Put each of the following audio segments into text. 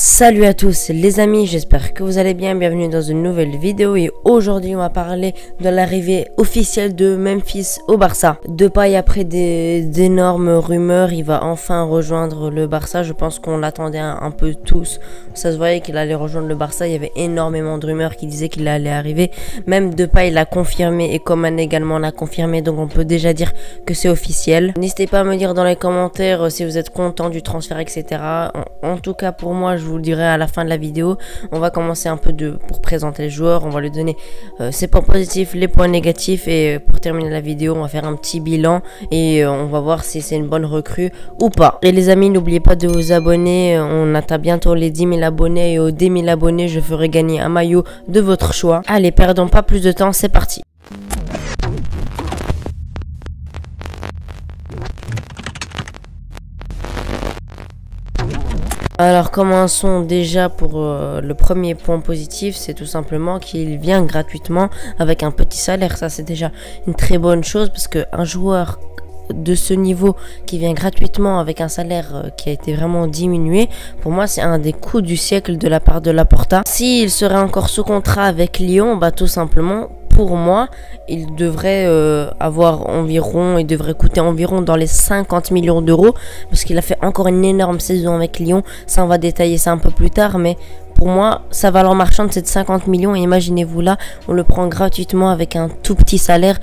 Salut à tous les amis, j'espère que vous allez bien, bienvenue dans une nouvelle vidéo et aujourd'hui on va parler de l'arrivée officielle de Memphis au Barça. Depay, après d'énormes rumeurs, il va enfin rejoindre le Barça. Je pense qu'on l'attendait un peu tous, ça se voyait qu'il allait rejoindre le Barça, il y avait énormément de rumeurs qui disaient qu'il allait arriver. Même Depay l'a confirmé et Coman également l'a confirmé, donc on peut déjà dire que c'est officiel. N'hésitez pas à me dire dans les commentaires si vous êtes content du transfert, etc. En tout cas pour moi, je vous le dirai à la fin de la vidéo. On va commencer un peu pour présenter les joueurs. On va lui donner ses points positifs, les points négatifs. Et pour terminer la vidéo, on va faire un petit bilan. Et on va voir si c'est une bonne recrue ou pas. Et les amis, n'oubliez pas de vous abonner. On atteint bientôt les 10 000 abonnés. Et aux 10 000 abonnés, je ferai gagner un maillot de votre choix. Allez, perdons pas plus de temps. C'est parti. Alors commençons déjà pour le premier point positif, c'est tout simplement qu'il vient gratuitement avec un petit salaire. Ça c'est déjà une très bonne chose parce qu'un joueur de ce niveau qui vient gratuitement avec un salaire qui a été vraiment diminué, pour moi c'est un des coups du siècle de la part de Laporta. S'il serait encore sous contrat avec Lyon, bah tout simplement pour moi, il devrait il devrait coûter environ dans les 50 millions d'euros parce qu'il a fait encore une énorme saison avec Lyon. Ça, on va détailler ça un peu plus tard, mais pour moi, sa valeur marchande, c'est de 50 millions. Et imaginez-vous là, on le prend gratuitement avec un tout petit salaire.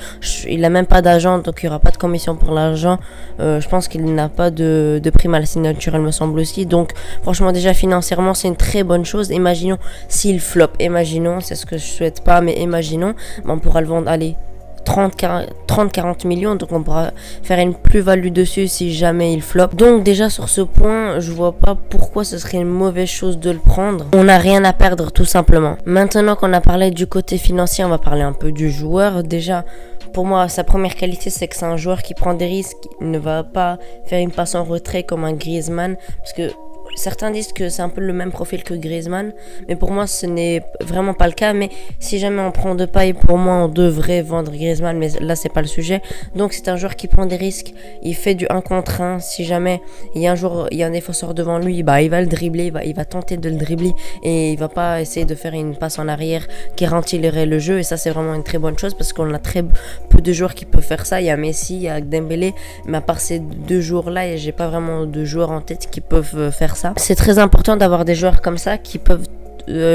Il n'a même pas d'agent, donc il n'y aura pas de commission pour l'argent. Je pense qu'il n'a pas de prime à la signature, il me semble aussi. Donc, franchement, déjà financièrement, c'est une très bonne chose. Imaginons s'il flop. Imaginons, c'est ce que je souhaite pas, mais imaginons, on pourra le vendre, allez, 30-40 millions, donc on pourra faire une plus-value dessus si jamais il flop. Donc déjà sur ce point, je vois pas pourquoi ce serait une mauvaise chose de le prendre. On n'a rien à perdre tout simplement. Maintenant qu'on a parlé du côté financier, on va parler un peu du joueur. Déjà, pour moi, sa première qualité, c'est que c'est un joueur qui prend des risques. Il ne va pas faire une passe en retrait comme un Griezmann, parce que certains disent que c'est un peu le même profil que Griezmann, mais pour moi ce n'est vraiment pas le cas. Mais si jamais on prend Depay, pour moi on devrait vendre Griezmann, mais là c'est pas le sujet. Donc c'est un joueur qui prend des risques, il fait du 1 contre 1. Si jamais il y a un défenseur devant lui, bah il va le dribbler, il va tenter de le dribbler et il va pas essayer de faire une passe en arrière qui ralentirait le jeu. Et ça c'est vraiment une très bonne chose parce qu'on a très peu de joueurs qui peuvent faire ça. Il y a Messi, il y a Dembélé, mais à part ces deux joueurs là, j'ai pas vraiment de joueurs en tête qui peuvent faire ça. C'est très important d'avoir des joueurs comme ça qui peuvent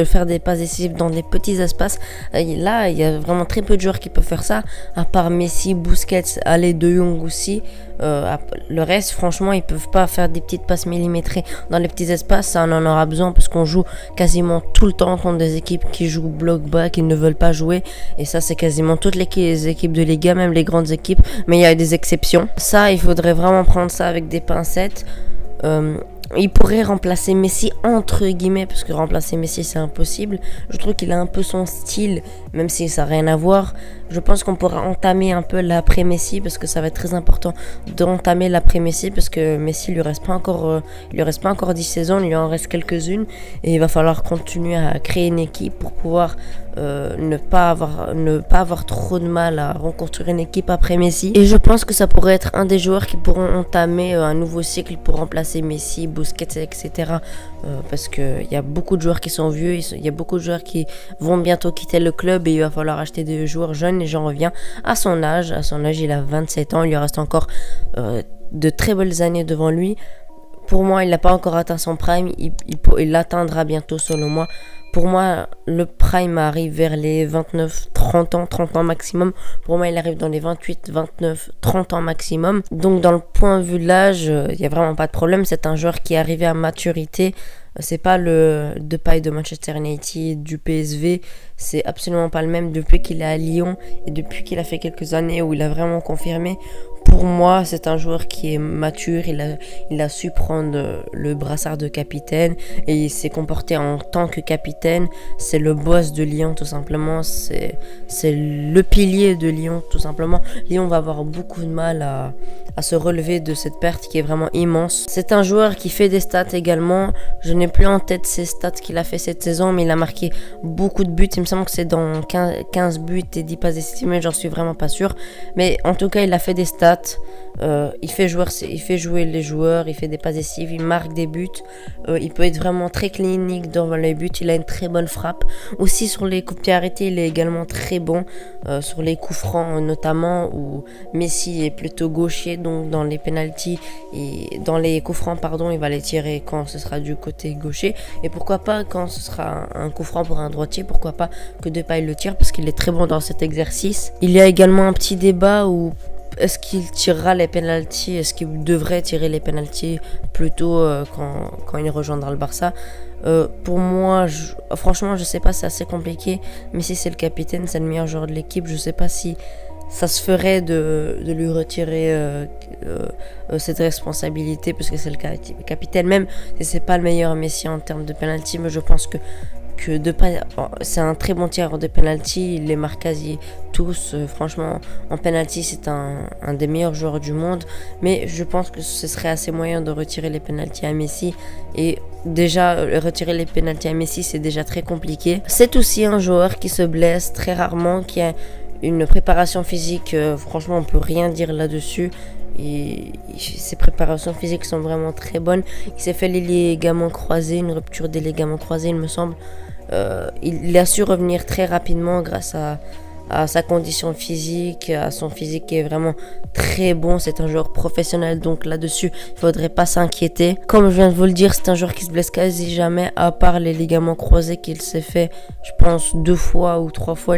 faire des passes décisives dans des petits espaces. Là, il y a vraiment très peu de joueurs qui peuvent faire ça, à part Messi, Busquets, allez, De Jong aussi. Le reste, franchement, ils peuvent pas faire des petites passes millimétrées dans les petits espaces. Ça, on en aura besoin parce qu'on joue quasiment tout le temps contre des équipes qui jouent bloc bas, qui ne veulent pas jouer. Et ça, c'est quasiment toutes les équipes de Liga, même les grandes équipes. Mais il y a des exceptions. Ça, il faudrait vraiment prendre ça avec des pincettes. Il pourrait remplacer Messi entre guillemets, parce que remplacer Messi c'est impossible. Je trouve qu'il a un peu son style, même si ça n'a rien à voir. Je pense qu'on pourra entamer un peu l'après Messi, parce que ça va être très important d'entamer l'après Messi, parce que Messi il lui reste pas encore 10 saisons, il lui en reste quelques-unes, et il va falloir continuer à créer une équipe pour pouvoir ne pas avoir trop de mal à reconstruire une équipe après Messi. Et je pense que ça pourrait être un des joueurs qui pourront entamer un nouveau cycle pour remplacer Messi, Busquets, etc. Parce qu'il y a beaucoup de joueurs qui sont vieux, il y a beaucoup de joueurs qui vont bientôt quitter le club et il va falloir acheter des joueurs jeunes. Et j'en reviens à son âge. À son âge, il a 27 ans, il lui reste encore de très belles années devant lui. Pour moi, il n'a pas encore atteint son prime, il l'atteindra bientôt selon moi. Pour moi, le prime arrive vers les 29, 30 ans maximum. Pour moi, il arrive dans les 28, 29, 30 ans maximum. Donc, dans le point de vue de l'âge, il n'y a vraiment pas de problème. C'est un joueur qui est arrivé à maturité. C'est pas le Depay de Manchester United, du PSV. C'est absolument pas le même depuis qu'il est à Lyon et depuis qu'il a fait quelques années où il a vraiment confirmé. Pour moi, c'est un joueur qui est mature, il a su prendre le brassard de capitaine et il s'est comporté en tant que capitaine. C'est le boss de Lyon tout simplement, c'est le pilier de Lyon tout simplement. Lyon va avoir beaucoup de mal à se relever de cette perte qui est vraiment immense. C'est un joueur qui fait des stats également. Je n'ai plus en tête ses stats qu'il a fait cette saison, mais il a marqué beaucoup de buts. Il me semble que c'est dans 15 buts et 10 passes décisives, mais j'en suis vraiment pas sûr. Mais en tout cas, il a fait des stats. il fait jouer les joueurs, il fait des passes décisives, il marque des buts. Il peut être vraiment très clinique devant les buts. Il a une très bonne frappe. Aussi sur les coups de pied arrêtés, il est également très bon. Sur les coups francs notamment, où Messi est plutôt gaucher, donc dans les pénaltys et dans les coups francs, pardon, il va les tirer quand ce sera du côté gaucher. Et pourquoi pas quand ce sera un coup franc pour un droitier, pourquoi pas que Depay le tire, parce qu'il est très bon dans cet exercice. Il y a également un petit débat où est-ce qu'il tirera les pénaltys, est-ce qu'il devrait tirer les pénaltys plutôt quand il rejoindra le Barça. Pour moi, franchement, je sais pas, c'est assez compliqué. Mais si c'est le capitaine, c'est le meilleur joueur de l'équipe, je sais pas si ça se ferait de lui retirer cette responsabilité, parce que c'est le capitaine, même si c'est pas le meilleur Messi en termes de penalty, mais je pense que Depay, c'est un très bon tireur de penalty, il les marque quasi tous. Franchement, en penalty, c'est un des meilleurs joueurs du monde, mais je pense que ce serait assez moyen de retirer les penalties à Messi. Et déjà, retirer les penalties à Messi, c'est déjà très compliqué. C'est aussi un joueur qui se blesse très rarement, qui a une préparation physique, franchement, on peut rien dire là-dessus. Et ses préparations physiques sont vraiment très bonnes. Il s'est fait les ligaments croisés, une rupture des ligaments croisés, il me semble. Il a su revenir très rapidement grâce à sa condition physique, à son physique qui est vraiment très bon. C'est un joueur professionnel, donc là-dessus, il faudrait pas s'inquiéter. Comme je viens de vous le dire, c'est un joueur qui se blesse quasi jamais, à part les ligaments croisés qu'il s'est fait, je pense, 2 fois ou 3 fois.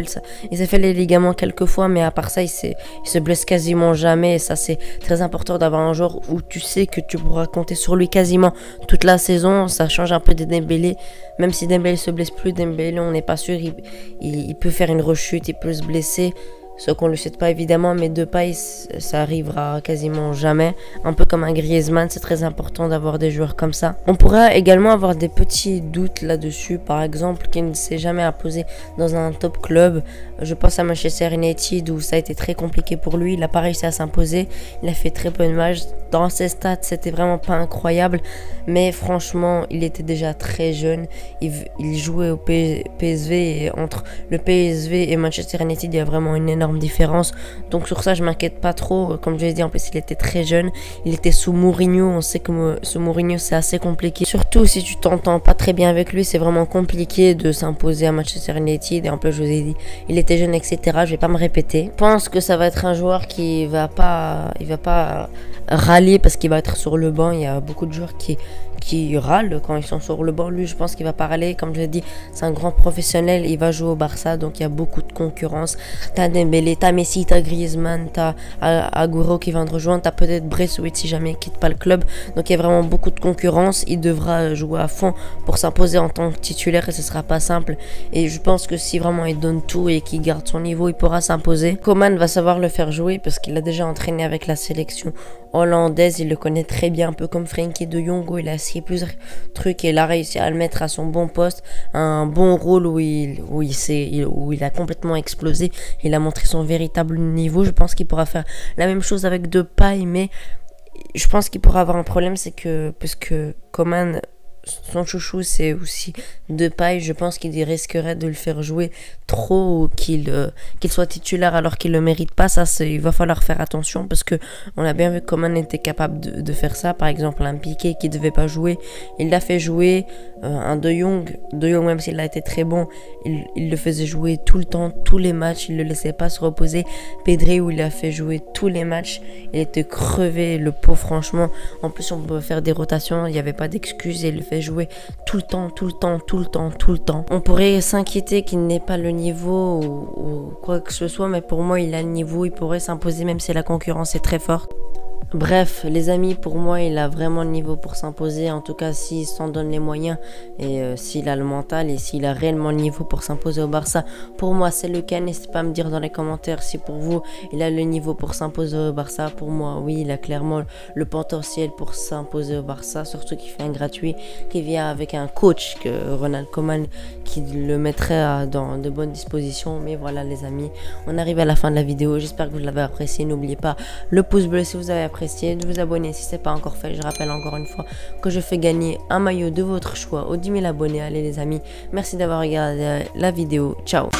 Il s'est fait les ligaments quelques fois, mais à part ça, il se blesse quasiment jamais. Et ça, c'est très important d'avoir un joueur où tu sais que tu pourras compter sur lui quasiment toute la saison. Ça change un peu de Dembélé. Même si Dembélé se blesse plus, Dembélé, on n'est pas sûr. Il peut faire une rechute, il peut se blesser, ce qu'on ne le souhaite pas évidemment, mais Depay, ça arrivera quasiment jamais. Un peu comme un Griezmann, c'est très important d'avoir des joueurs comme ça. On pourra également avoir des petits doutes là-dessus, par exemple, qu'il ne s'est jamais imposé dans un top club. Je pense à Manchester United où ça a été très compliqué pour lui, il n'a pas réussi à s'imposer, il a fait très peu de matchs. Dans ses stats, c'était vraiment pas incroyable, mais franchement, il était déjà très jeune. Il jouait au PSV, et entre le PSV et Manchester United, il y a vraiment une énorme différence. Donc sur ça, je m'inquiète pas trop. Comme je l'ai dit, en plus, il était très jeune. Il était sous Mourinho. On sait que sous Mourinho, c'est assez compliqué. Surtout si tu t'entends pas très bien avec lui, c'est vraiment compliqué de s'imposer à Manchester United. Et en plus, je vous ai dit, il était jeune, etc. Je vais pas me répéter. Je pense que ça va être un joueur qui va pas râler parce qu'il va être sur le banc. Il y a beaucoup de joueurs qui râlent quand ils sont sur le banc. Lui, je pense qu'il va pas râler. Comme je l'ai dit, c'est un grand professionnel. Il va jouer au Barça, donc il y a beaucoup de concurrence. T'as Dembélé, t'as Messi, t'as Griezmann, t'as Agüero qui vient de rejoindre, t'as peut-être Braithwaite si jamais il quitte pas le club. Donc il y a vraiment beaucoup de concurrence. Il devra jouer à fond pour s'imposer en tant que titulaire et ce sera pas simple. Et je pense que si vraiment il donne tout et qu'il garde son niveau, il pourra s'imposer. Coman va savoir le faire jouer parce qu'il a déjà entraîné avec la sélection hollandaise. Il le connaît très bien, un peu comme Frenkie de Jong, où il a essayé plusieurs trucs et il a réussi à le mettre à son bon poste, un bon rôle où il a complètement explosé. Il a montré son véritable niveau. Je pense qu'il pourra faire la même chose avec Depay, mais je pense qu'il pourra avoir un problème, c'est que parce que Coman, son chouchou, c'est aussi Depay. Je pense qu'il risquerait de le faire jouer trop ou qu'il soit titulaire alors qu'il le mérite pas. Ça, il va falloir faire attention parce que on a bien vu comment on était capable de faire ça. Par exemple, un Piqué qui devait pas jouer, il l'a fait jouer. Un De Jong, même s'il a été très bon, il le faisait jouer tout le temps, tous les matchs. Il le laissait pas se reposer. Pedri, où il a fait jouer tous les matchs, il était crevé, le pauvre, franchement. En plus, on pouvait faire des rotations, il n'y avait pas d'excuses et il le fait jouer tout le temps. On pourrait s'inquiéter qu'il n'ait pas le niveau ou quoi que ce soit, mais pour moi, il a le niveau, il pourrait s'imposer même si la concurrence est très forte. Bref, les amis, pour moi, il a vraiment le niveau pour s'imposer. En tout cas, s'il s'en donne les moyens et s'il a le mental et s'il a réellement le niveau pour s'imposer au Barça. Pour moi, c'est le cas. N'hésitez pas à me dire dans les commentaires si pour vous, il a le niveau pour s'imposer au Barça. Pour moi, oui, il a clairement le potentiel pour s'imposer au Barça. Surtout qu'il fait un gratuit, qui vient avec un coach, que Ronald Koeman, qui le mettrait dans de bonnes dispositions. Mais voilà, les amis, on arrive à la fin de la vidéo. J'espère que vous l'avez apprécié. N'oubliez pas le pouce bleu si vous avez apprécié, de vous abonner si ce n'est pas encore fait. Je rappelle encore une fois que je fais gagner un maillot de votre choix aux 10 000 abonnés. Allez les amis, merci d'avoir regardé la vidéo. Ciao.